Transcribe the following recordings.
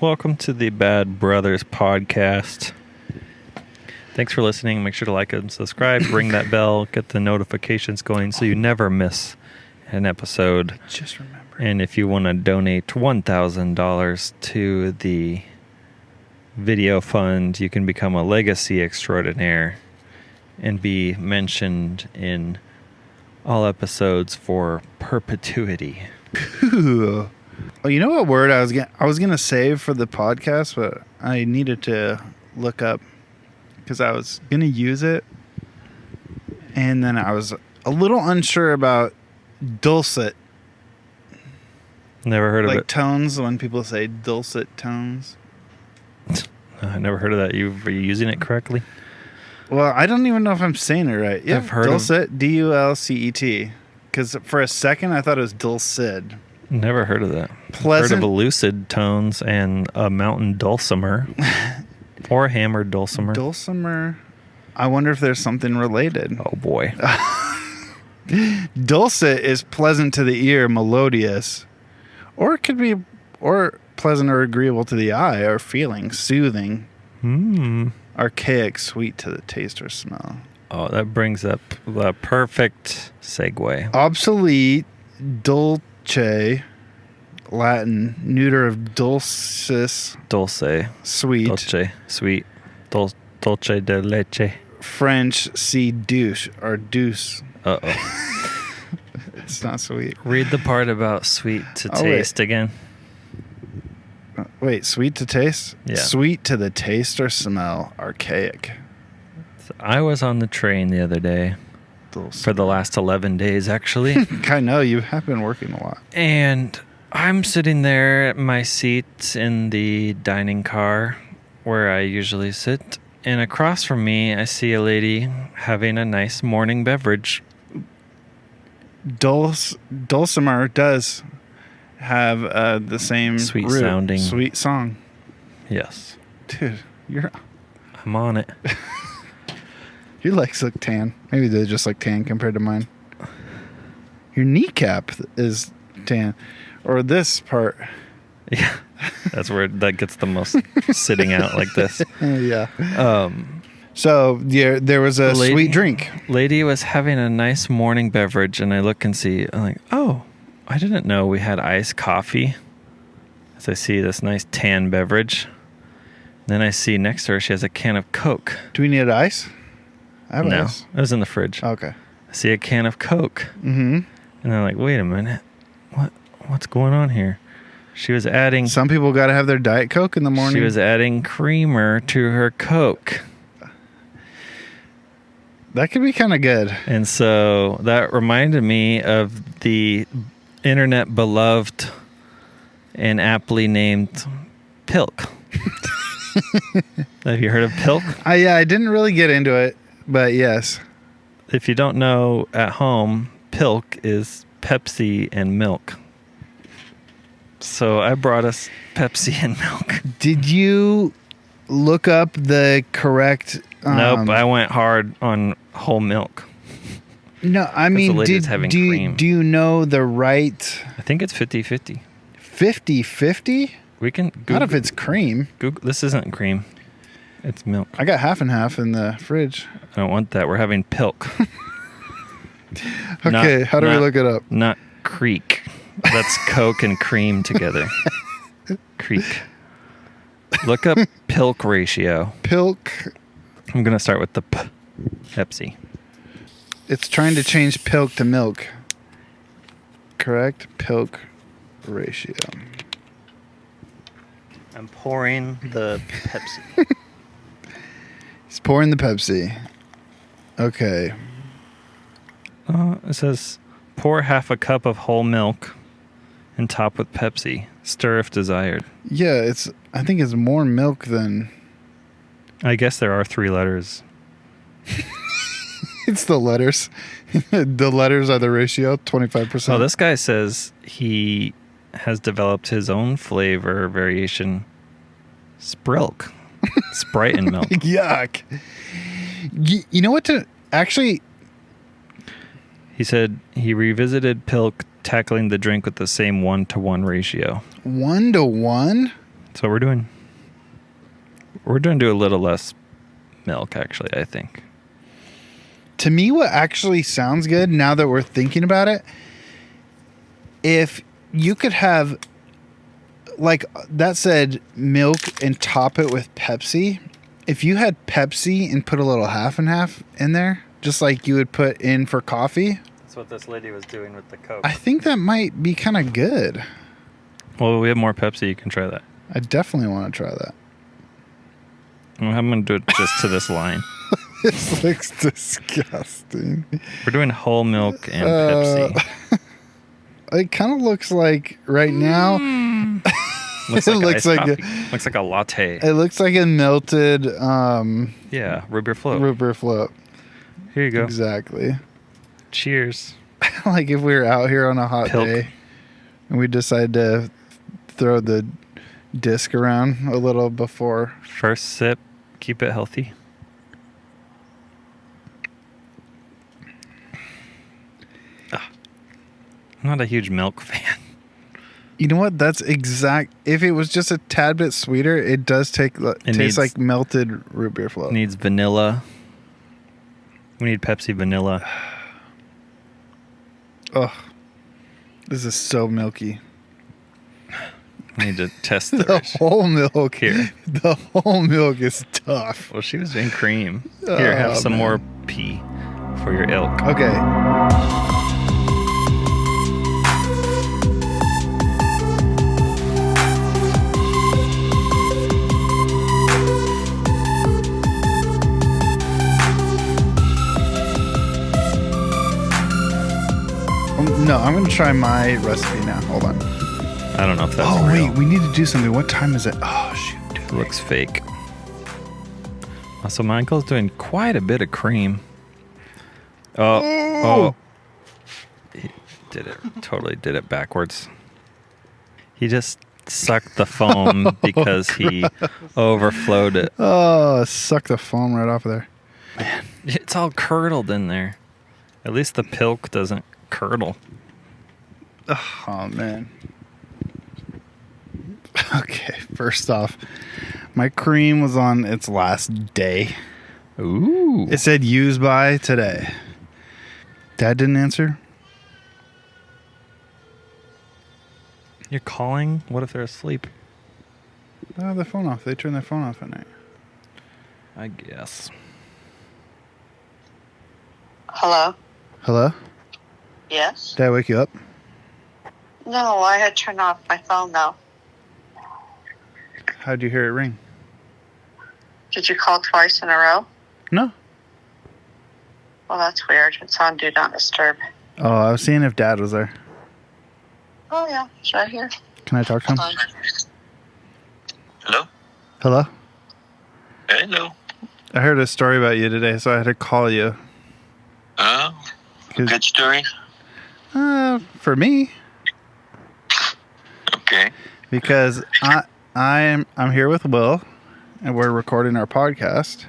Welcome to the Bad Brothers podcast. Thanks for listening. Make sure to like and subscribe. Ring that bell. Get the notifications going so you never miss an episode. Just remember. And if you want to donate $1,000 to the video fund, you can become a legacy extraordinaire and be mentioned in all episodes for perpetuity. Ooh. Well, you know what word I was gonna save for the podcast, but I needed to look up because I was gonna use it, and then I was a little unsure about dulcet. Never heard of like it. Tones, when people say dulcet tones. I never heard of that. Are you using it correctly? Well, I don't even know if I'm saying it right. Yeah, I've heard dulcet, Dulcet. Because for a second I thought it was dulcet. Never heard of that. Pleasant. Heard of a lucid tones and a mountain dulcimer. Or a hammered dulcimer. Dulcimer. I wonder if there's something related. Oh boy. Dulcet is pleasant to the ear, melodious. Or it could be pleasant or agreeable to the eye, or feeling, soothing. Archaic, sweet to the taste or smell. Oh, that brings up the perfect segue. Obsolete, dulce, Latin, neuter of dulcis, Dulce. sweet. Dolce. Sweet. Dolce de leche. French, see douche or deuce. Uh-oh. It's not sweet. Read the part about sweet to Oh, taste again. Wait, sweet to taste? Yeah. Sweet to the taste or smell, archaic. So I was on the train the other day. Dulce. For the last 11 days, actually. I know, you have been working a lot. And I'm sitting there at my seat in the dining car where I usually sit. And across from me, I see a lady having a nice morning beverage. Dulcimer does have the same Sweet root, sounding. sweet song. Yes. Dude, I'm on it. your legs look tan. Maybe they just look tan compared to mine. Your kneecap is tan. Or this part. Yeah. That's where that gets the most sitting out like this. Yeah. So there was a sweet drink. Lady was having a nice morning beverage, and I look and see, I'm like, oh, I didn't know we had iced coffee. As I see this nice tan beverage. Then I see next to her, she has a can of Coke. Do we need ice? I have No, ice. it was in the fridge. Okay. I see a can of Coke. Mm-hmm. And I'm like, wait a minute. What's going on here? She was adding... Some people got to have their Diet Coke in the morning. She was adding creamer to her Coke. That could be kind of good. And so that reminded me of the internet beloved and aptly named Pilk. Have you heard of Pilk? Yeah, I didn't really get into it, but yes. If you don't know at home, Pilk is Pepsi and milk. So I brought us Pepsi and milk. Did you look up the correct... Nope, I went hard on whole milk. No, I mean, do you know the right... I think it's 50-50. 50-50? We can Google. Not if it's cream. Google. This isn't cream. It's milk. I got half and half in the fridge. I don't want that. We're having Pilk. Okay, how do we look it up? Not Creek. That's Coke and cream together. Creek. Look up Pilk ratio. Pilk. I'm going to start with the Pepsi. It's trying to change Pilk to milk. Correct? Pilk ratio. I'm pouring the Pepsi. He's pouring the Pepsi. Okay. It says pour half a cup of whole milk and top with Pepsi. Stir if desired. Yeah, I think it's more milk than... I guess there are 3 letters. It's the letters. The letters are the ratio, 25%. Oh, this guy says he has developed his own flavor variation. Sprilk. Sprite and milk. Yuck. You know what to... Actually... He said he revisited Pilk, tackling the drink with the same 1-to-1 ratio. 1-to-1? So we're going to do a little less milk, actually, I think. To me, what actually sounds good now that we're thinking about it, if you could have, like that said, milk and top it with Pepsi. If you had Pepsi and put a little half and half in there, just like you would put in for coffee. That's what this lady was doing with the Coke. I think that might be kind of good. Well, we have more Pepsi. You can try that. I definitely want to try that. Well, I'm going to do it just to this line. This looks disgusting. We're doing whole milk and Pepsi. It kind of looks like right now. Looks like looks like a latte. It looks like a melted. Root beer float. Root beer float. Here you go. Exactly. Cheers. Like if we were out here on a hot Pilk. day, and we decide to throw the disc around a little before. First sip. Keep it healthy. I'm not a huge milk fan. You know what? That's exact. If it was just a tad bit sweeter, it does taste like melted root beer float. Needs vanilla. We need Pepsi vanilla. Oh, this is so milky. We need to test The whole milk here. The whole milk is tough. Well, she was doing cream. Here, have some more pee for your ilk. Okay. No, I'm going to try my recipe now. Hold on. I don't know if that's real. real. Wait, we need to do something. What time is it? Oh, shoot. It looks fake. So Michael's doing quite a bit of cream. Oh. He totally did it backwards. He just sucked the foam because he overflowed it. Oh, suck the foam right off of there. Man. It's all curdled in there. At least the Pilk doesn't curdle. Oh, man. Okay, first off, my cream was on its last day. Ooh. It said use by today. Dad didn't answer? You're calling? What if they're asleep? They have their phone off. They turn their phone off at night. I guess. Hello? Hello? Yes? Did I wake you up? No, I had turned off my phone though. How'd you hear it ring? Did you call twice in a row? No. Well, that's weird. It's on Do Not Disturb. Oh, I was seeing if Dad was there. Oh, yeah. It's right here. Can I talk to him? Hello? Hello? Hello. I heard a story about you today, so I had to call you. Oh, good story? For me. Okay. Because I'm here with Will, and we're recording our podcast.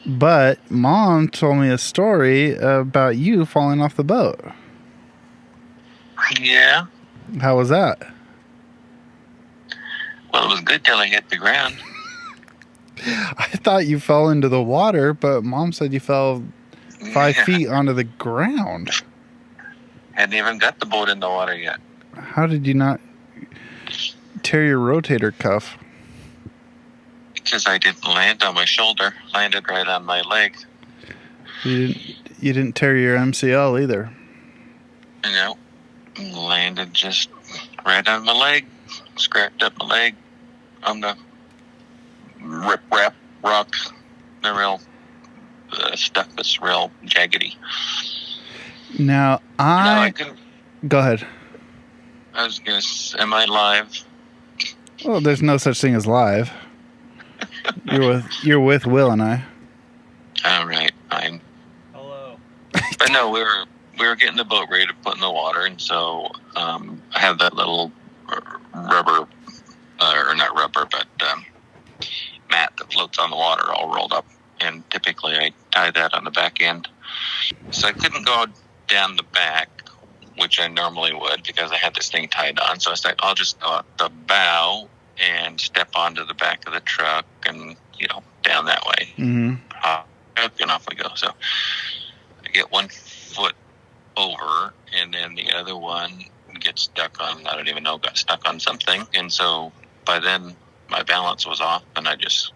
But Mom told me a story about you falling off the boat. Yeah. How was that? Well, it was good till I hit the ground. I thought you fell into the water, but Mom said you fell 5 feet onto the ground. Hadn't even got the boat in the water yet. How did you not tear your rotator cuff? Because I didn't land on my shoulder. Landed right on my leg. You didn't tear your MCL either. You know, landed just right on my leg. Scrapped up my leg on the rip-rap rock. The real stuff that's real jaggedy. Now, I couldn't. Go ahead. I was going to am I live? Well, there's no such thing as live. You're with Will and I. All right, fine. Hello. But no, we were getting the boat ready to put in the water, and so I have that little rubber, or not rubber, but mat that floats on the water all rolled up, and typically I tie that on the back end. So I couldn't go down the back, which I normally would because I had this thing tied on. So I said, I'll just go out the bow and step onto the back of the truck and, down that way. Mm-hmm. And off we go. So I get one foot over, and then the other one gets stuck on, I don't even know, got stuck on something. And so by then my balance was off, and I just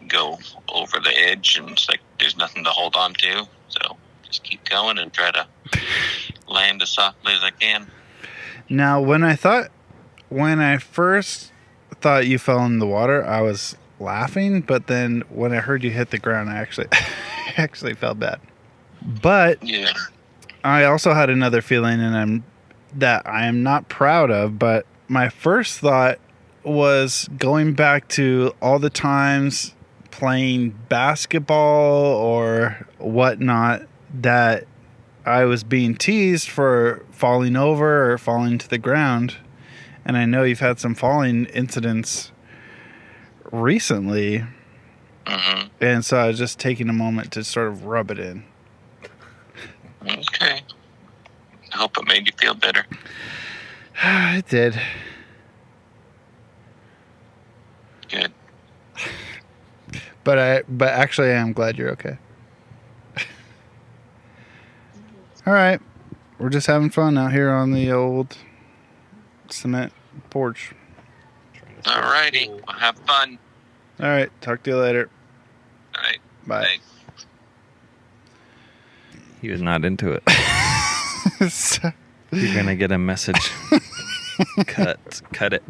go over the edge, and it's like there's nothing to hold on to. So just keep going and try to land as softly as I can. Now, when I first thought you fell in the water, I was laughing, but then when I heard you hit the ground, I actually felt bad. But yeah, I also had another feeling, and I am not proud of, but my first thought was going back to all the times playing basketball or whatnot that I was being teased for falling over or falling to the ground. And I know you've had some falling incidents recently. Mm-hmm. And so I was just taking a moment to sort of rub it in. Okay. I hope it made you feel better. It did. Good. But actually I am glad you're okay. All right. We're just having fun out here on the old cement porch. Alrighty. Well, have fun. All right. Talk to you later. All right. Bye. Bye. He was not into it. You're going to get a message. Cut it.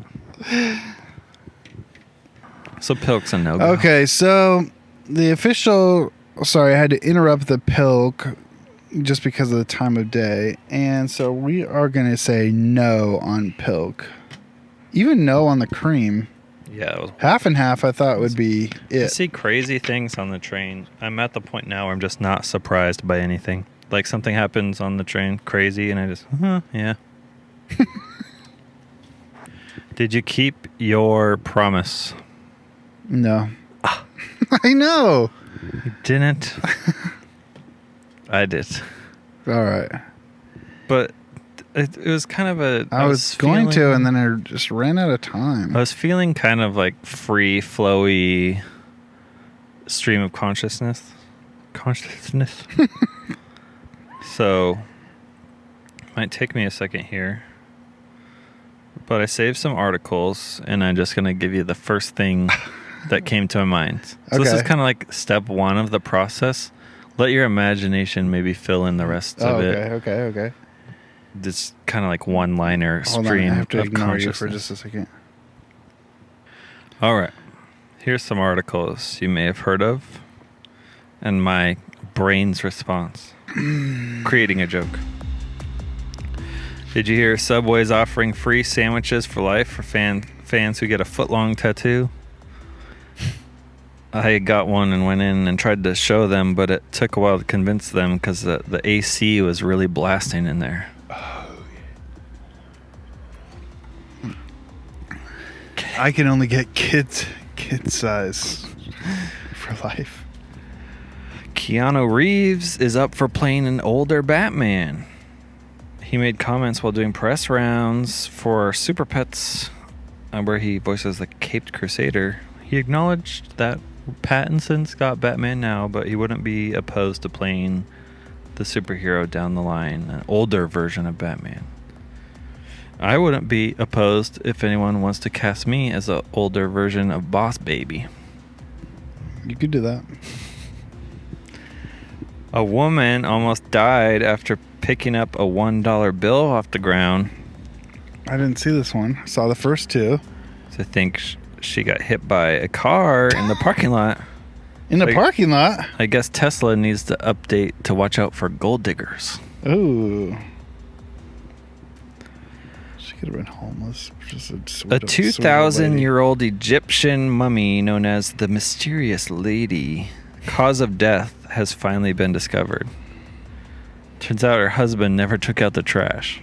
So Pilk's a no-go. Okay, so the official... Sorry, I had to interrupt the Pilk just because of the time of day. And so we are going to say no on Pilk. Even no on the cream. Yeah. It was, Half and half I thought would be I it. see crazy things on the train. I'm at the point now where I'm just not surprised by anything. Like something happens on the train, crazy, and I just, yeah. Did you keep your promise? No. I know. You didn't. I did. All right. But it was kind of a... I was going to, and then I just ran out of time. I was feeling kind of like free, flowy stream of consciousness. So, might take me a second here. But I saved some articles, and I'm just going to give you the first thing that came to my mind. So this is kind of like step one of the process. Let your imagination maybe fill in the rest of it. Okay. This kind of like one-liner Hold stream on, I have to of ignore you consciousness. for just a second. All right. Here's some articles you may have heard of, and my brain's response. Creating a joke. Did you hear Subway's offering free sandwiches for life for fans who get a foot-long tattoo? I got one and went in and tried to show them, but it took a while to convince them because the AC was really blasting in there. I can only get kid size for life. Keanu Reeves is up for playing an older Batman. He made comments while doing press rounds for Super Pets, where he voices the Caped Crusader. He acknowledged that Pattinson's got Batman now, but he wouldn't be opposed to playing the superhero down the line, an older version of Batman. I wouldn't be opposed if anyone wants to cast me as an older version of Boss Baby. You could do that. A woman almost died after picking up a $1 bill off the ground. I didn't see this one. I saw the first two. I think she got hit by a car in the parking lot. In the parking lot? I guess Tesla needs to update to watch out for gold diggers. Ooh. She could have been homeless. Just a 2,000-year-old Egyptian mummy known as the Mysterious Lady. Cause of death has finally been discovered. Turns out her husband never took out the trash.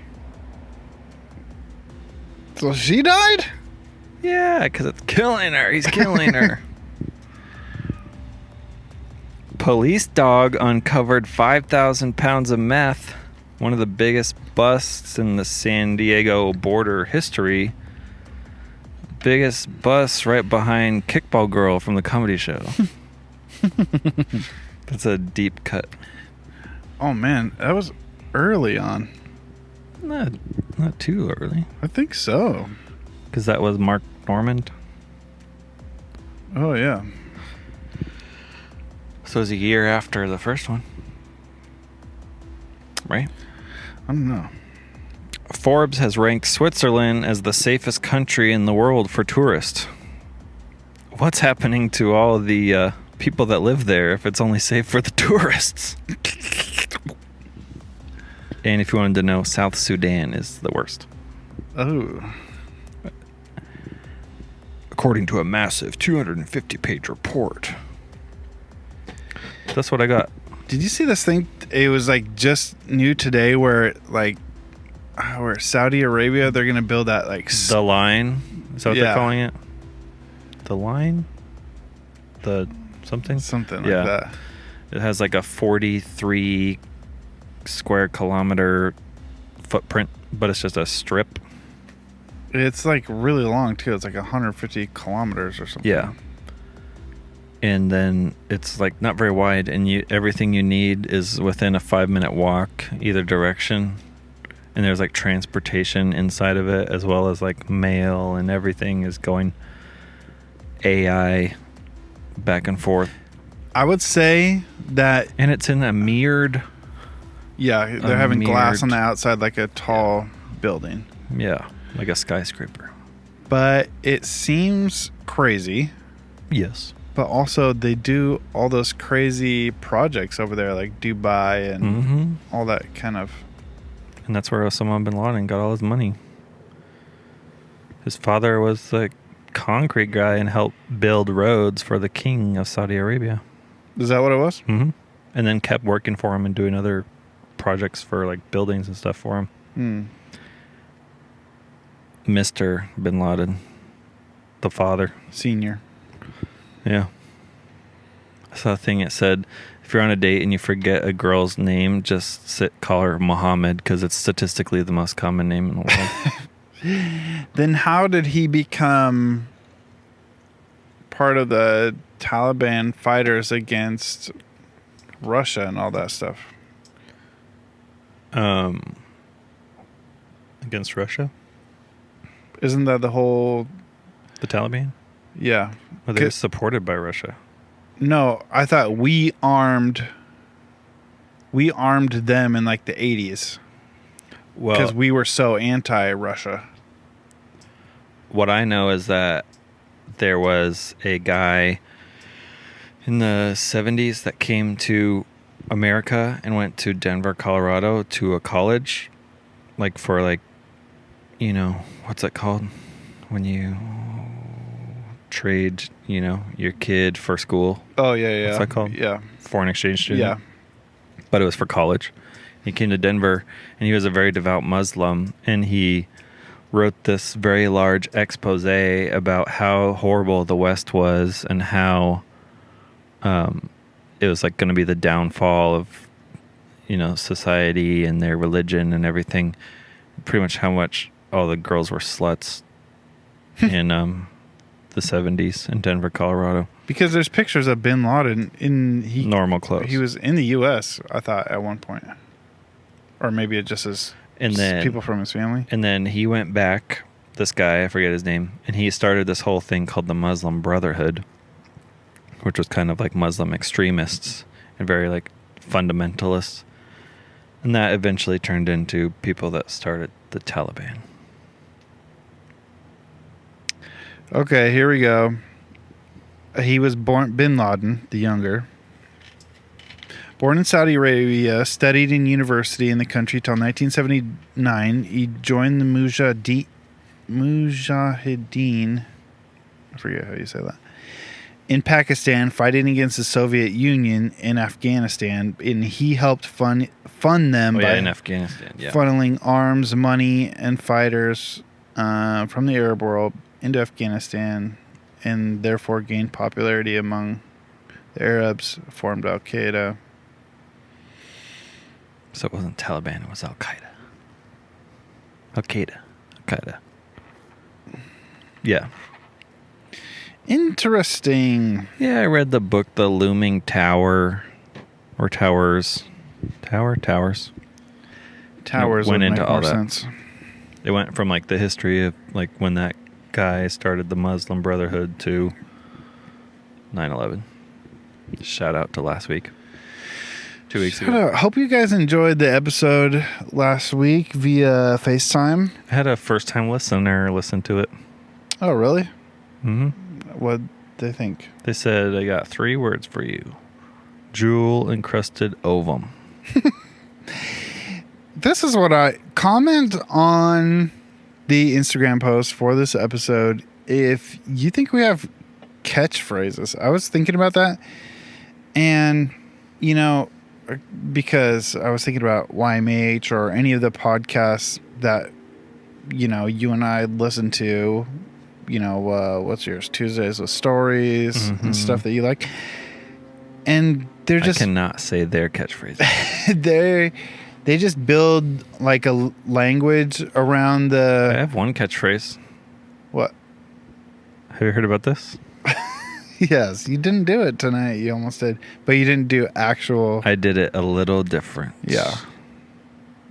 So she died? Yeah, because it's killing her. He's killing her. Police dog uncovered 5,000 pounds of meth. One of the biggest busts in the San Diego border history. biggest bus right behind Kickball Girl from the comedy show. That's a deep cut. Oh man, that was early on. Not too early. I think so. Because that was Mark Normand. Oh yeah. So it was a year after the first one. Right? I don't know. Forbes has ranked Switzerland as the safest country in the world for tourists. What's happening to all the people that live there if it's only safe for the tourists? And if you wanted to know, South Sudan is the worst. Oh. According to a massive 250-page report. That's what I got. Did you see this thing? It was like just new today where Saudi Arabia, they're going to build that like... The line? Is that what Yeah. they're calling it? The line? The something? Something like Yeah. that. It has like a 43 square kilometer footprint, but it's just a strip. It's like really long too. It's like 150 kilometers or something. Yeah. And then it's like not very wide, and everything you need is within a 5-minute walk either direction. And there's like transportation inside of it, as well as like mail, and everything is going AI back and forth. I would say that... And it's in a mirrored... Yeah, they're having glass on mirrored- the outside like a tall building. Yeah, like a skyscraper. But it seems crazy. Yes. But also they do all those crazy projects over there like Dubai and Mm-hmm. all that kind of... And that's where Osama bin Laden got all his money. His father was the concrete guy and helped build roads for the king of Saudi Arabia. Is that what it was? Mm-hmm. And then kept working for him and doing other projects for like buildings and stuff for him. Mr. bin Laden, the father. Senior. Yeah. I saw a thing that said, if you're on a date and you forget a girl's name, just call her Muhammad, because it's statistically the most common name in the world. Then how did he become part of the Taliban fighters against Russia and all that stuff? Against Russia? Isn't that the whole... The Taliban? Yeah. Well, they're supported by Russia. No, I thought we armed them in like the 80s Well, because we were so anti-Russia. what I know is that there was a guy in the 70s that came to America and went to Denver, Colorado to a college, like for like, you know, what's that called? When you trade, you know, your kid for school. Oh, yeah. What's that called? Yeah. Foreign exchange student. Yeah. But it was for college. He came to Denver, and he was a very devout Muslim, and he wrote this very large expose about how horrible the West was and how it was like going to be the downfall of, you know, society and their religion and everything. Pretty much how much all the girls were sluts in the 70s in Denver, Colorado. Because there's pictures of bin Laden in... Normal clothes. He was in the U.S., I thought, at one point. Or maybe it just is And then people from his family. And then he went back, this guy, I forget his name, and he started this whole thing called the Muslim Brotherhood, which was kind of like Muslim extremists and very like fundamentalists. And that eventually turned into people that started the Taliban. Okay, here we go. He was born... Bin Laden, the younger. Born in Saudi Arabia, studied in university in the country till 1979. He joined the Mujahideen, I forget how you say that, in Pakistan, fighting against the Soviet Union in Afghanistan, and he helped fund them by in Afghanistan, yeah. funneling arms, money, and fighters from the Arab world into Afghanistan, and therefore gained popularity among the Arabs, formed Al-Qaeda. So it wasn't Taliban, it was Al-Qaeda. Al-Qaeda. Yeah. Interesting. Yeah, I read the book, The Looming Tower, or Towers. Towers. Towers went would into make all more that. sense. It went from like the history of like when that guy started the Muslim Brotherhood to 9/11. Shout out to last week. 2 weeks ago. Hope you guys enjoyed the episode last week via FaceTime. I had a first time listener listen to it. Oh, really? Mm-hmm. What'd they think? They said, I got 3 words for you. Jewel encrusted ovum. This is what I comment on the Instagram post for this episode. If you think we have catchphrases, I was thinking about that. And, you know, because I was thinking about YMH or any of the podcasts that, you know, you and I listen to, you know, what's yours? Tuesdays with Stories and stuff that you like. And they're just... I cannot say their catchphrase. They just build like a language around the... I have one catchphrase. What? Have you heard about this? Yes, you didn't do it tonight. You almost did. But you didn't do actual... I did it a little different. Yeah.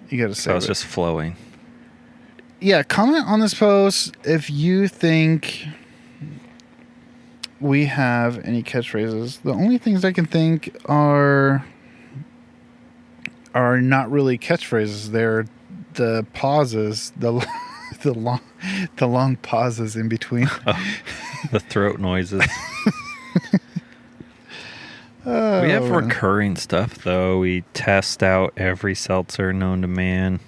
You got to say So I was just flowing. Yeah, comment on this post if you think we have any catchphrases. The only things I can think are not really catchphrases. They're the pauses, the long pauses in between. Oh, the throat noises. We have recurring stuff, though. We test out every seltzer known to man.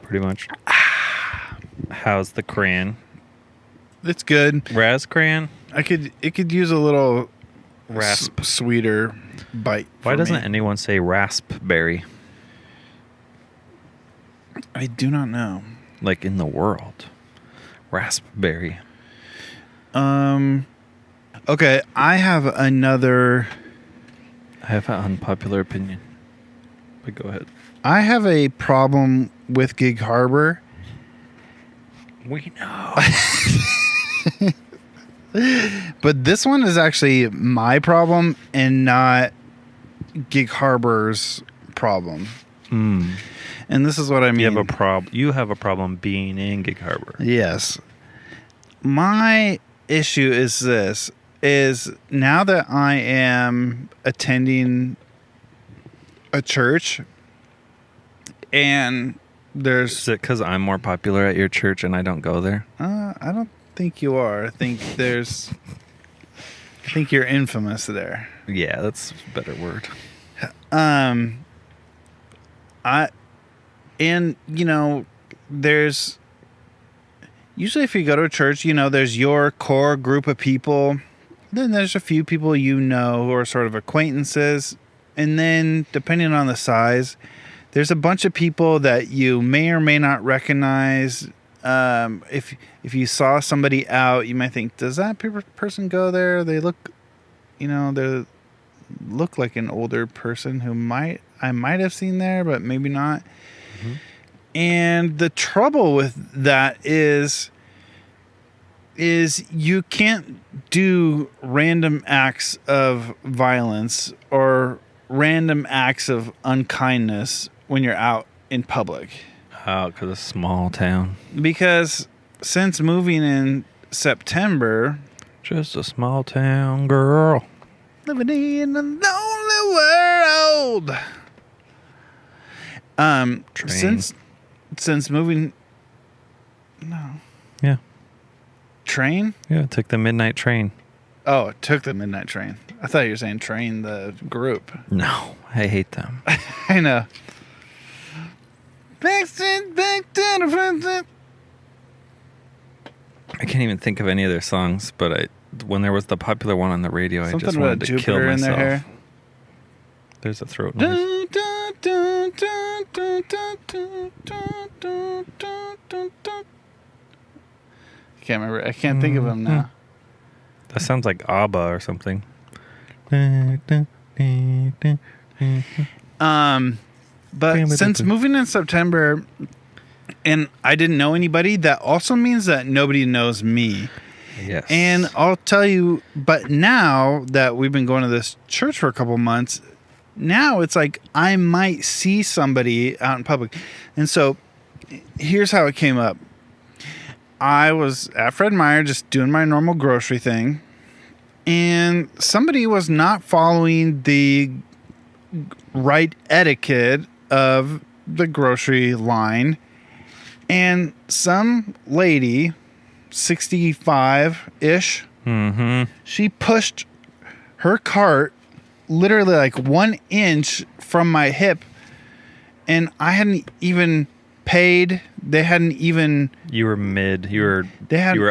Pretty much. How's the cran? It's good. Raz cran? It could use a little Rasp. sweeter bite. Why for doesn't me. anyone say raspberry? I do not know. Like in the world. Raspberry. Okay, I have another... I have an unpopular opinion. But go ahead. I have a problem with Gig Harbor. We know. But this one is actually my problem and not Gig Harbor's problem. Mm. And this is what I mean. You have a problem being in Gig Harbor. Yes. My issue is this. Is now that I am attending a church and there's... Is it because I'm more popular at your church and I don't go there? I don't think you are. I think you're infamous there. Yeah, that's a better word. There's usually if you go to a church, you know, there's your core group of people. Then there's a few people you know who are sort of acquaintances. And then depending on the size, there's a bunch of people that you may or may not recognize. If you saw somebody out, you might think, does that person go there? They look, they look like an older person who I might have seen there, but maybe not. Mm-hmm. And the trouble with that is you can't do random acts of violence or random acts of unkindness when you're out in public. Oh, because it's a small town. Because since moving in September... Just a small town girl. Living in a lonely world. Since moving... No. Yeah. Train? Yeah, it took the midnight train. Oh, it took the midnight train. I thought you were saying train the group. No, I hate them. I know. Back to the I can't even think of any of their songs, but when there was the popular one on the radio, I just about wanted to kill Jupiter in myself. their hair. There's a throat noise. Can't remember. I can't think of them now. That sounds like ABBA or something. But since moving in September, and I didn't know anybody, that also means that nobody knows me. Yes. And I'll tell you, but now that we've been going to this church for a couple months, now it's like I might see somebody out in public. And so here's how it came up. I was at Fred Meyer just doing my normal grocery thing, and somebody was not following the right etiquette of the grocery line. And some lady, 65-ish, she pushed her cart literally like 1 inch from my hip, and I hadn't even paid. They hadn't even. You were mid. You were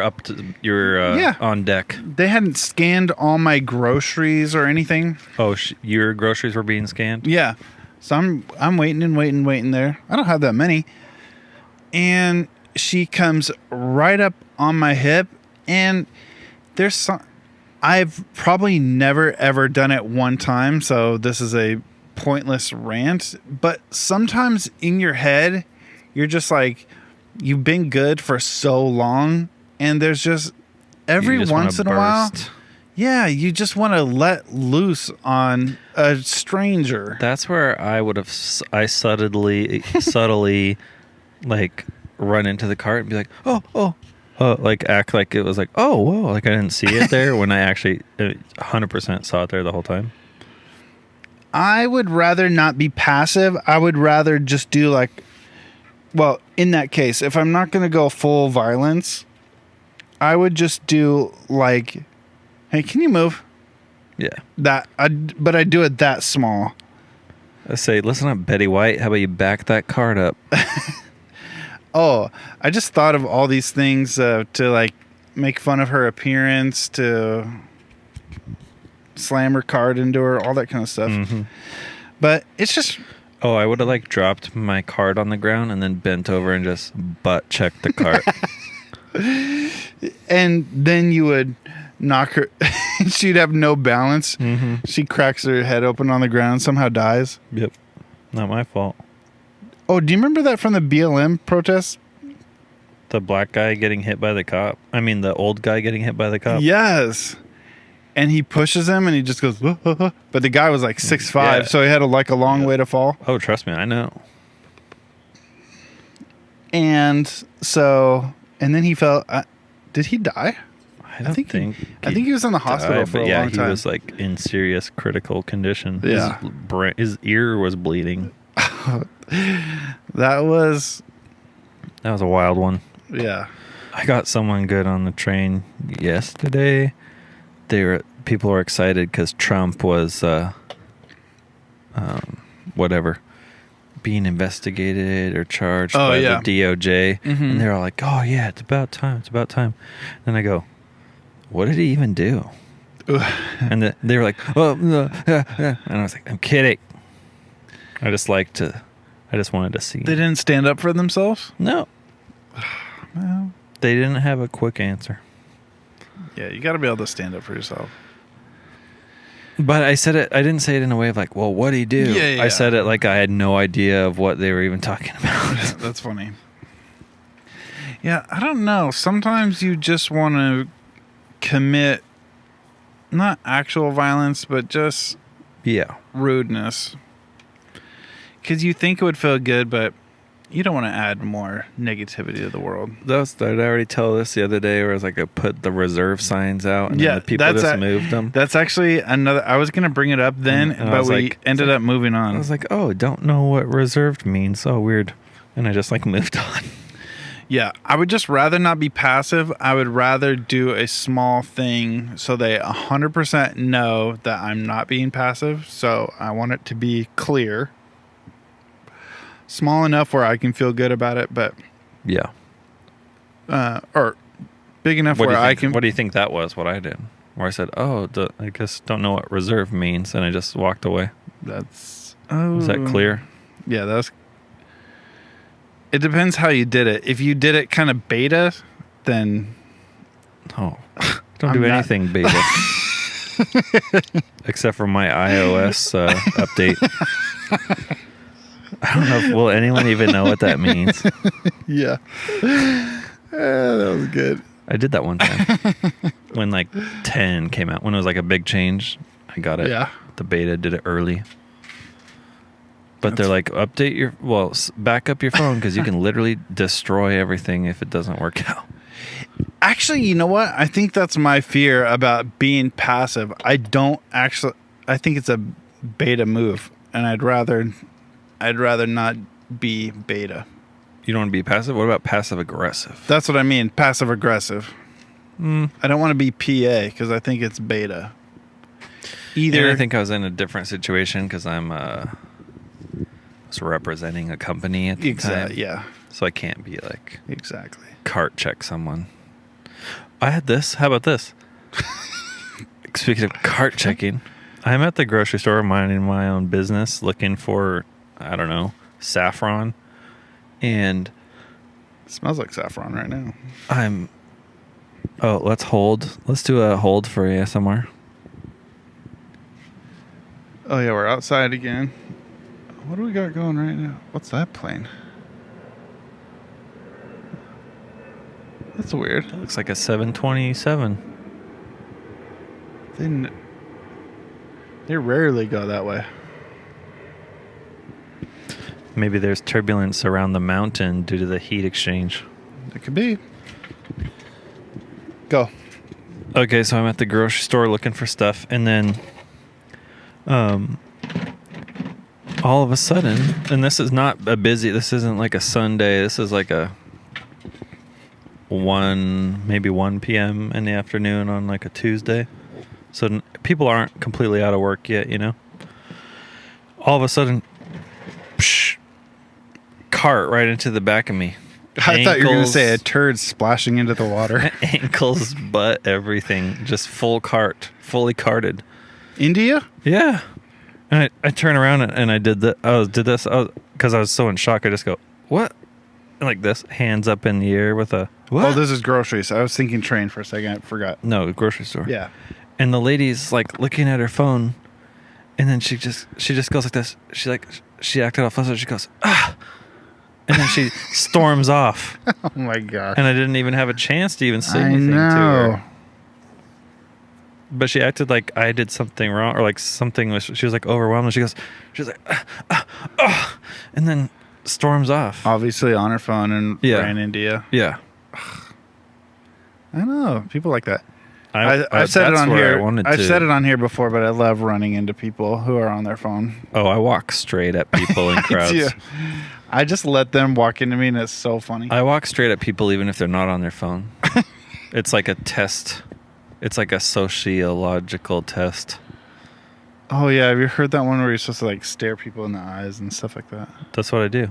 up to. You were on deck. They hadn't scanned all my groceries or anything. Oh, your groceries were being scanned? Yeah. So I'm waiting there. I don't have that many. And she comes right up on my hip, and there's some. I've probably never ever done it one time, so this is a pointless rant. But sometimes in your head, you're just like, you've been good for so long, and there's just every once in a while, yeah, you just want to let loose on a stranger. That's where I subtly like run into the cart and be like, oh, like act like it was like, oh, whoa, like I didn't see it there when I actually 100% saw it there the whole time. I would rather not be passive. I would rather just do like, well, in that case, if I'm not going to go full violence, I would just do like, hey, can you move? Yeah. But I do it that small. I say, listen up, Betty White. How about you back that cart up? Oh, I just thought of all these things to like make fun of her appearance, to slam her cart into her, all that kind of stuff. Mm-hmm. But it's just. Oh, I would have like dropped my cart on the ground and then bent over and just butt checked the cart. And then you would knock her. She'd have no balance. Mm-hmm. She cracks her head open on the ground, somehow dies. Yep. Not my fault. Oh, do you remember that from the BLM protests? The black guy getting hit by the cop. I mean, the old guy getting hit by the cop. Yes. And he pushes him and he just goes, whoa, whoa, whoa. But the guy was like 6'5", yeah. So he had a long way to fall. Oh, trust me, I know. And so, and then he fell. Did he die? I think he was in the hospital for a long time. He was like in serious critical condition. Yeah. His ear was bleeding. That was a wild one. Yeah. I got someone good on the train yesterday. People were excited because Trump was being investigated or charged by the DOJ. Mm-hmm. And they're all like, oh yeah, it's about time. And I go, what did he even do? And they were like, oh, and I was like, I'm kidding. I just wanted to see. They didn't stand up for themselves? No. Well, they didn't have a quick answer. Yeah, you got to be able to stand up for yourself. But I didn't say it in a way of like, well, what'd he do? Yeah. I said it like I had no idea of what they were even talking about. Yeah, that's funny. Yeah, I don't know. Sometimes you just want to commit not actual violence, but just rudeness. Because you think it would feel good, but you don't want to add more negativity to the world. Did I already tell this the other day where I was like, I put the reserve signs out and then the people just moved them? That's actually another. I was going to bring it up then, but we ended up moving on. I was like, oh, don't know what reserved means. Oh, weird. And I just like moved on. Yeah, I would just rather not be passive. I would rather do a small thing so they 100% know that I'm not being passive. So I want it to be clear. Small enough where I can feel good about it, but yeah, or big enough where I can. What do you think that was? What I did, where I said, "Oh, I guess don't know what reserve means," and I just walked away. Was that clear? Yeah, that's. It depends how you did it. If you did it kind of beta, then don't do anything beta, except for my iOS update. I don't know. Will anyone even know what that means? Yeah. That was good. I did that one time when like 10 came out. When it was like a big change, I got it. Yeah. The beta did it early. But they're like, back up your phone because you can literally destroy everything if it doesn't work out. Actually, you know what? I think that's my fear about being passive. I think it's a beta move, and I'd rather not be beta. You don't want to be passive? What about passive aggressive? That's what I mean, passive aggressive. I don't want to be PA because I think it's beta. And I think I was in a different situation because I'm was representing a company at the time. Yeah. So I can't be like Exactly. cart check someone. I had this. How about this? Speaking of cart checking, I'm at the grocery store minding my own business looking for, I don't know, saffron. And It smells like saffron right now. let's hold. Let's do a hold for ASMR. Oh, yeah, we're outside again. What do we got going right now? What's that plane? That's weird. It looks like a 727. They rarely go that way. Maybe there's turbulence around the mountain due to the heat exchange. It could be. Go. Okay, so I'm at the grocery store looking for stuff, and then all of a sudden, and this is not this isn't like a Sunday, this is like a maybe 1 p.m. in the afternoon on like a Tuesday. So people aren't completely out of work yet, you know? All of a sudden, cart right into the back of me. I thought you were going to say a turd splashing into the water. Ankles, butt, everything. Just full cart. Fully carted. India? Yeah. And I turn around and I did this because I was so in shock. I just go, what? And like this, hands up in the air with a, what? Oh, this is groceries. I was thinking train for a second. I forgot. No, grocery store. Yeah. And the lady's like looking at her phone, and then she just goes like this. She acted all flustered. She goes, ah. And then she storms off. Oh my gosh. And I didn't even have a chance to even say anything to her. But she acted like I did something wrong, or like something was. She was like overwhelmed. And she was like, and then storms off. Obviously on her phone and ran India. Yeah. I know people like that. I've said it on here. I've said it on here before, but I love running into people who are on their phone. Oh, I walk straight at people in crowds. I just let them walk into me, and it's so funny. I walk straight at people even if they're not on their phone. It's like a test. It's like a sociological test. Oh yeah, have you heard that one where you're supposed to like stare people in the eyes and stuff like that? That's what I do.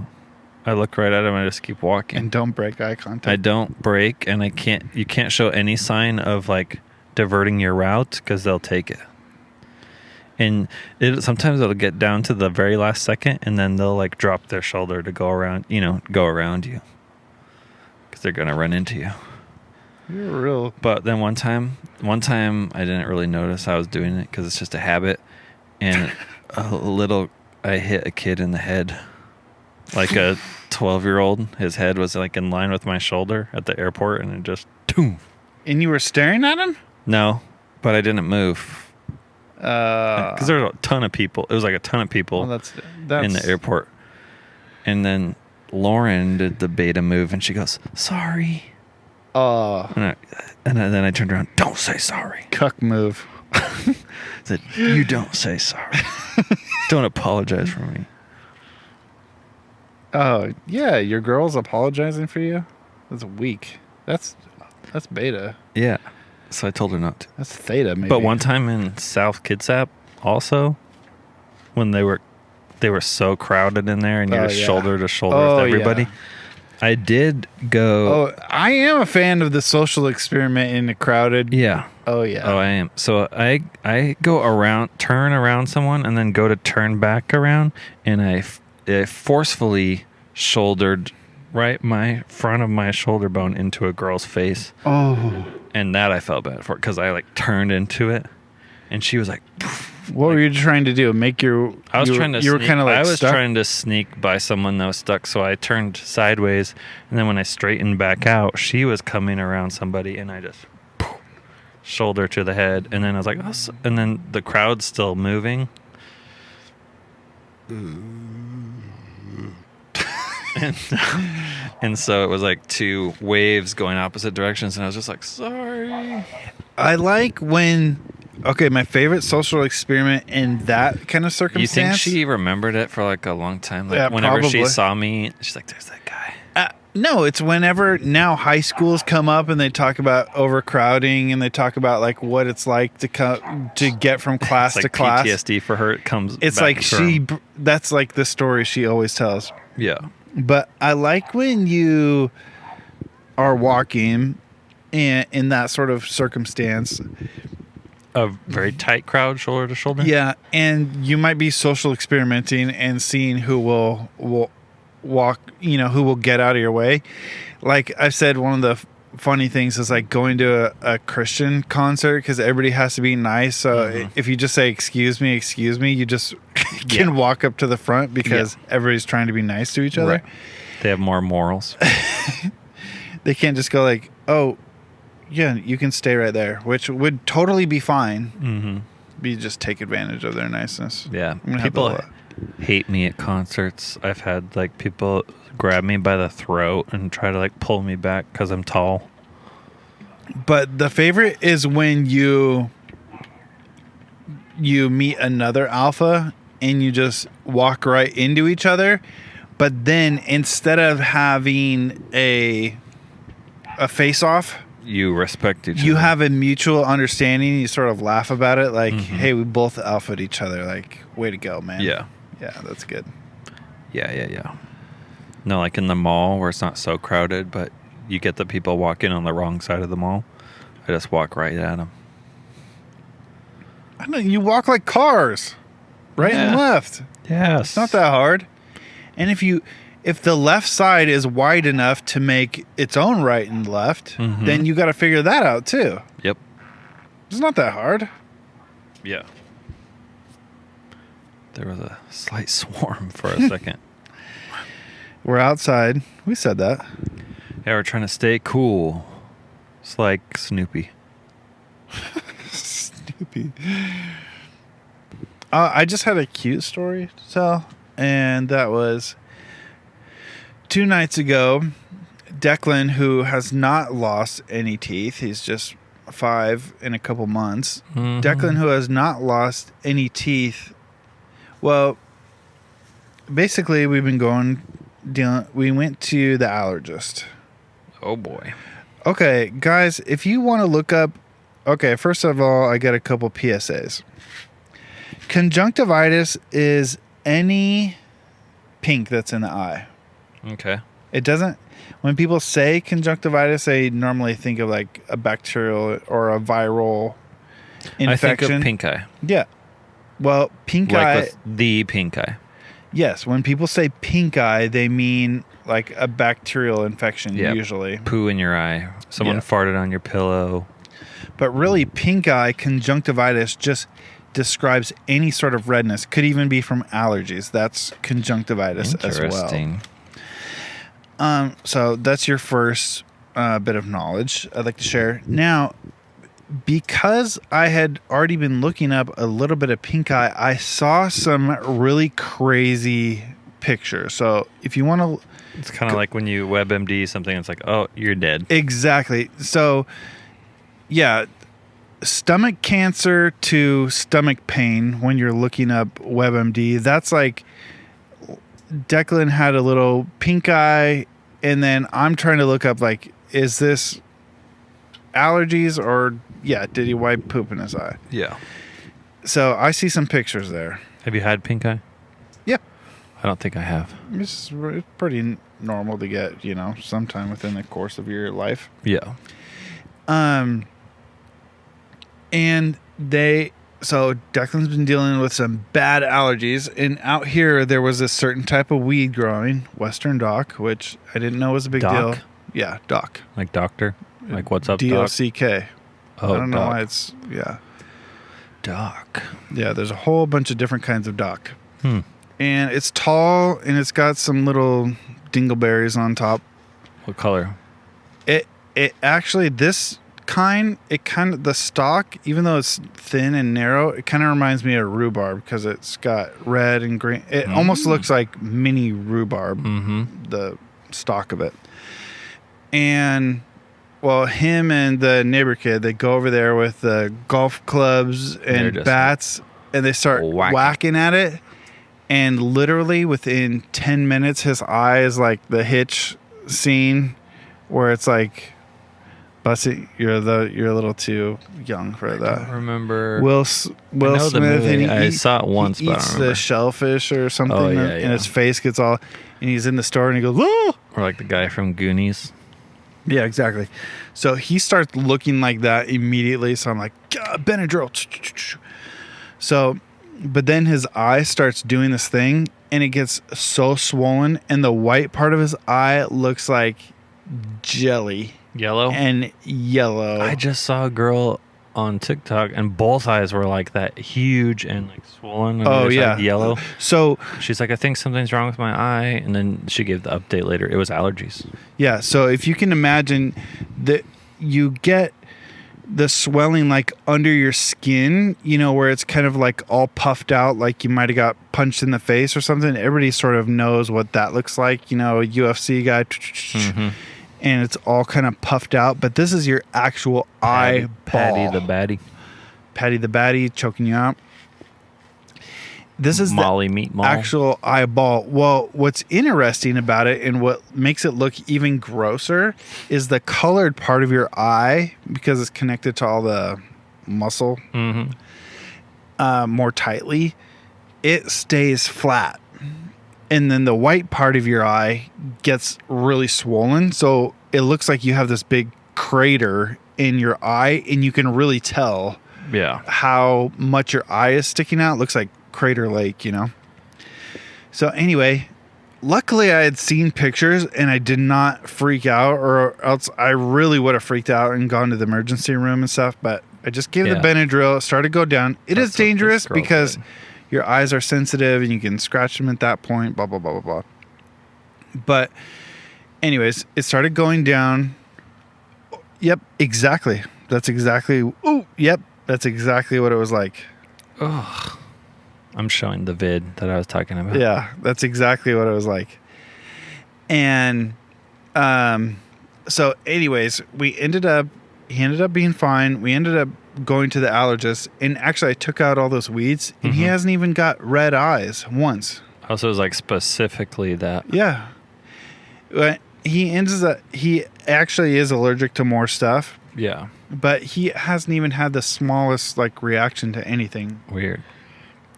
I look right at them and I just keep walking. And don't break eye contact. I don't break, and you can't show any sign of like diverting your route because they'll take it. And sometimes it'll get down to the very last second, and then they'll like drop their shoulder to go around you because they're gonna run into you. You're real. But then one time I didn't really notice I was doing it because it's just a habit, and I hit a kid in the head, like a 12-year-old. His head was like in line with my shoulder at the airport, and it just boom. And you were staring at him? No, but I didn't move. Because there were a ton of people. It was like a ton of people that's in the airport. And then Lauren did the beta move, and she goes, sorry. And then I turned around, don't say sorry. Cuck move. Said, you don't say sorry. Don't apologize for me. Oh, yeah, your girl's apologizing for you? That's weak. That's beta. Yeah. So I told her not to. That's theta, maybe. But one time in South Kitsap, also, when they were so crowded in there, and you're shoulder to shoulder with everybody, I did go. Oh, I am a fan of the social experiment in the crowded. Yeah. Oh yeah. Oh, I am. So I go around, turn around someone, and then go to turn back around, and I forcefully shouldered my front of my shoulder bone into a girl's face. Oh. And that I felt bad for, because I like turned into it, and she was like, poof, What were you trying to do? Make your... I was trying to. You were kind of like I was stuck? trying to sneak by someone that was stuck, so I turned sideways, and then when I straightened back out, she was coming around somebody, and I just shoulder to the head, and then I was like, oh, and then the crowd's still moving. And so it was like two waves going opposite directions, and I was just like, sorry. I like when... Okay, my favorite social experiment in that kind of circumstance... You think she remembered it for like a long time? Like Yeah, whenever she probably. saw me, she's like, there's that guy. No, it's whenever now high schools come up and they talk about overcrowding and they talk about like what it's like to get from class It's like to class. PTSD for her. It comes. It's back like from- that's like the story she always tells. Yeah. But I like when you are walking in that sort of circumstance. A very tight crowd, shoulder to shoulder. Yeah, and you might be social experimenting and seeing who will walk, who will get out of your way. Like I said, one of the funny things is like going to a Christian concert because everybody has to be nice. So if you just say, excuse me, you just can walk up to the front because everybody's trying to be nice to each other. Right. They have more morals. They can't just go like, oh, yeah, you can stay right there, which would totally be fine. Mm-hmm. But you just take advantage of their niceness. Yeah. I'm gonna have People a- hate me at concerts. I've had like people grab me by the throat and try to like pull me back because I'm tall. But the favorite is when you meet another alpha and you just walk right into each other. But then instead of having a face-off, You respect each you other. have a mutual understanding. You sort of laugh about it, like, "Hey, we both alphaed each other. Like, way to go, man!" Yeah. yeah, that's good. Yeah. No, like in the mall where it's not so crowded, but you get the people walking on the wrong side of the mall. I just walk right at them. I know you walk like cars, right and Yeah. left. Yes. It's not that hard. And if the left side is wide enough to make its own right and left, then you got to figure that out too. Yep. It's not that hard. Yeah. There was a slight swarm for a second. We're outside. We said that. Yeah, we're trying to stay cool. It's like Snoopy. Snoopy. I just had a cute story to tell, and that was 2 nights ago. Declan, who has not lost any teeth, he's just 5 in a couple months. Mhm. Declan, who has not lost any teeth, well, basically we went to the allergist. Oh boy. Okay, guys, if you want to look up... Okay, first of all, I got a couple PSAs. Conjunctivitis is any pink that's in the eye. Okay. It doesn't... When people say conjunctivitis, they normally think of like a bacterial or a viral infection. I think of pink eye. Yeah. Well, pink Like eye... with the pink eye. Yes, when people say pink eye, they mean like a bacterial infection Yeah. usually. Poo in your eye. Someone Yeah. farted on your pillow. But really, pink eye conjunctivitis just describes any sort of redness. Could even be from allergies. That's conjunctivitis as well. Interesting. So that's your first bit of knowledge I'd like to share. Now, because I had already been looking up a little bit of pink eye, I saw some really crazy pictures. So if you want to... It's kind of like when you WebMD something, it's like, oh, you're dead. Exactly. So, yeah, stomach cancer to stomach pain when you're looking up WebMD, that's like Declan had a little pink eye, and then I'm trying to look up, like, is this allergies or, yeah, did he wipe poop in his eye? Yeah. So I see some pictures there. Have you had pink eye? Yeah. I don't think I have. It's pretty normal to get, sometime within the course of your life. Yeah. And so Declan's been dealing with some bad allergies, and out here there was a certain type of weed growing, Western Dock, which I didn't know was a big Dock? deal. Yeah, Dock. Like doctor? Like what's up, doc? D-O-C-K. Oh, I don't know doc. why it's, yeah. duck. Yeah, there's a whole bunch of different kinds of duck. Hmm. And it's tall, and it's got some little dingleberries on top. What color? It actually, this kind, the stalk, even though it's thin and narrow, it kind of reminds me of rhubarb because it's got red and green. It almost looks like mini rhubarb, the stalk of it. And, well, him and the neighbor kid, they go over there with the golf clubs and bats, and they start whacking at it. And literally within 10 minutes, his eye is like the Hitch scene where it's like, Bussy, you're a little too young for that. I don't remember. Will Smith, and I saw it once, but I don't eats remember. the shellfish or something, and his face gets all, and he's in the store and he goes, "Whoa!" Or like the guy from Goonies. Yeah, exactly. So he starts looking like that immediately. So I'm like, Benadryl. So, but then his eye starts doing this thing, and it gets so swollen, and the white part of his eye looks like jelly. Yellow? And yellow. I just saw a girl on TikTok, and both eyes were like that, huge and like swollen. And like yellow. So she's like, I think something's wrong with my eye, and then she gave the update later. It was allergies. Yeah. So if you can imagine that you get the swelling like under your skin, where it's kind of like all puffed out, like you might have got punched in the face or something. Everybody sort of knows what that looks like. A UFC guy. And it's all kind of puffed out, but this is your actual eyeball. Patty the baddie choking you out. This is Molly the meatball. actual eyeball. Well, what's interesting about it and what makes it look even grosser is the colored part of your eye, because it's connected to all the muscle more tightly. It stays flat. And then the white part of your eye gets really swollen. So it looks like you have this big crater in your eye, and you can really tell how much your eye is sticking out. It looks like Crater Lake, So anyway, luckily I had seen pictures and I did not freak out, or else I really would have freaked out and gone to the emergency room and stuff. But I just gave the Benadryl. It started to go down. It is dangerous because your eyes are sensitive and you can scratch them at that point, blah, blah, blah, blah, blah. But anyways, it started going down. Yep, exactly. That's exactly what it was like. Ugh. I'm showing the vid that I was talking about. Yeah, that's exactly what it was like. And so anyways, he ended up being fine. We ended up going to the allergist, and actually I took out all those weeds, and he hasn't even got red eyes once. Also, it was like specifically that. Yeah. He actually is allergic to more stuff. Yeah. But he hasn't even had the smallest like reaction to anything. Weird.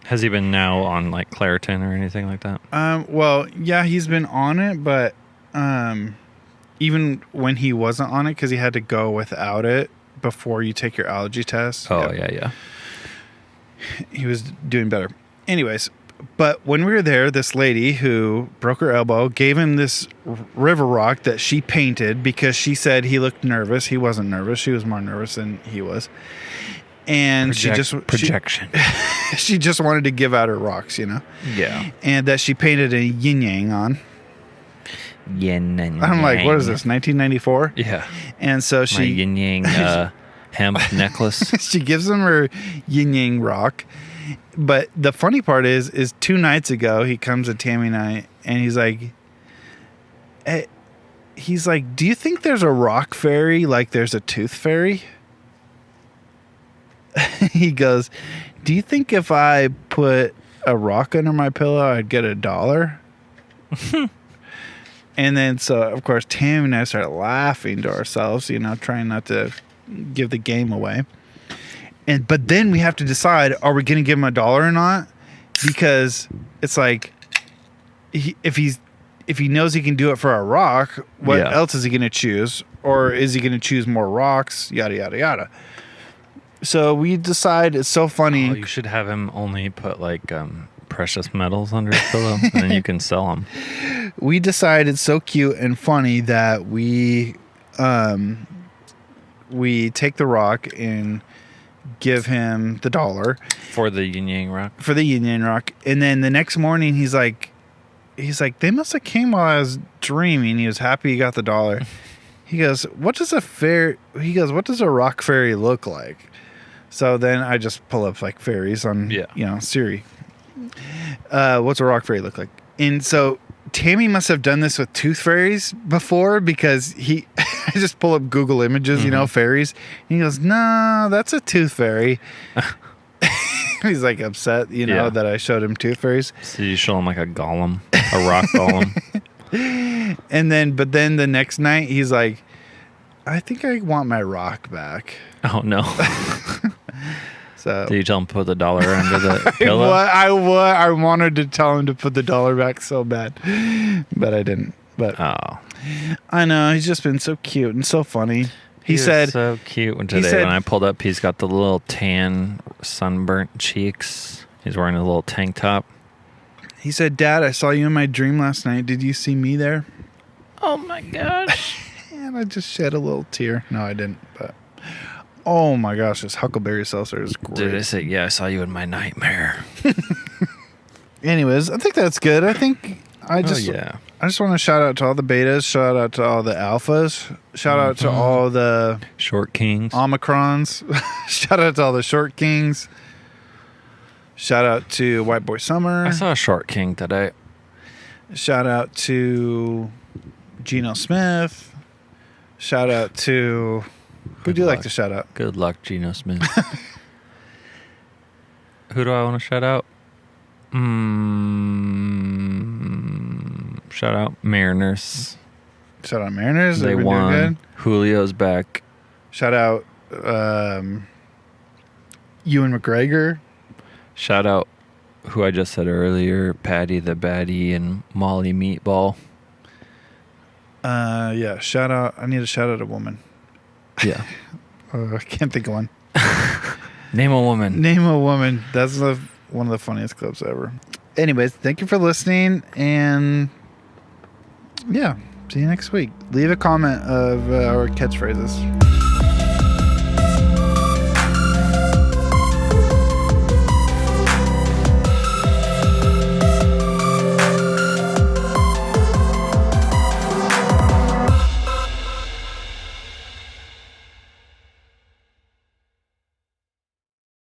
Has he been now on like Claritin or anything like that? Well, yeah, he's been on it, but even when he wasn't on it, because he had to go without it before you take your allergy test. Oh, yeah. He was doing better. Anyways, but when we were there, this lady who broke her elbow gave him this river rock that she painted because she said he looked nervous. He wasn't nervous. She was more nervous than he was. And she just wanted to give out her rocks, Yeah. And that she painted a yin yang on. Yin and I'm like, what is this, 1994? Yeah. And so my yin yang hemp necklace. She gives him her yin yang rock. But the funny part is 2 nights ago he comes to Tammy and I, and he's like, do you think there's a rock fairy like there's a tooth fairy? He goes, do you think if I put a rock under my pillow, I'd get $1? And then, so, of course, Tam and I started laughing to ourselves, trying not to give the game away. But then we have to decide, are we going to give him $1 or not? Because it's like, if he knows he can do it for a rock, what else is he going to choose? Or is he going to choose more rocks? Yada, yada, yada. So we decide, it's so funny. Oh, you should have him only put like precious metals under his pillow, and then you can sell them. We decide it's so cute and funny that we take the rock and give him the $1 For the yin yang rock. for the yin yang rock. And then the next morning, he's like, they must have came while I was dreaming. He was happy he got the $1. He goes, what does a rock fairy look like? So then I just pull up like fairies on, Siri. What's a rock fairy look like? And so Tammy must have done this with tooth fairies before, because I just pull up Google Images, fairies. And he goes, no, that's a tooth fairy. He's like upset, that I showed him tooth fairies. So you show him like a golem, a rock golem. But then the next night he's like, I think I want my rock back. Oh no. So did you tell him to put the $1 under the pillow? I wanted to tell him to put the $1 back so bad, but I didn't. But I know, he's just been so cute and so funny. He said so cute when I pulled up, he's got the little tan sunburnt cheeks. He's wearing a little tank top. He said, Dad, I saw you in my dream last night. Did you see me there? Oh my gosh. And I just shed a little tear. No, I didn't. But oh my gosh, this Huckleberry Seltzer is great. Did I say, yeah, I saw you in my nightmare. Anyways, I think that's good. I just want to shout out to all the betas, shout out to all the alphas, shout out to all the short kings, omicrons, shout out to all the short kings, shout out to White Boy Summer. I saw a short king today. Shout out to Geno Smith. Shout out to who do you like to shout out? Good luck, Geno Smith. Who do I want to shout out? Shout out Mariners. Shout out Mariners. They won. Good? Julio's back. Shout out Ewan McGregor. Shout out who I just said earlier, Patty the Baddie and Molly Meatball. Yeah. Shout out. I need to shout out a woman. Yeah. I can't think of one. Name a woman. Name a woman. That's one of the funniest clips ever. Anyways, thank you for listening, and yeah, see you next week. Leave a comment of our catchphrases.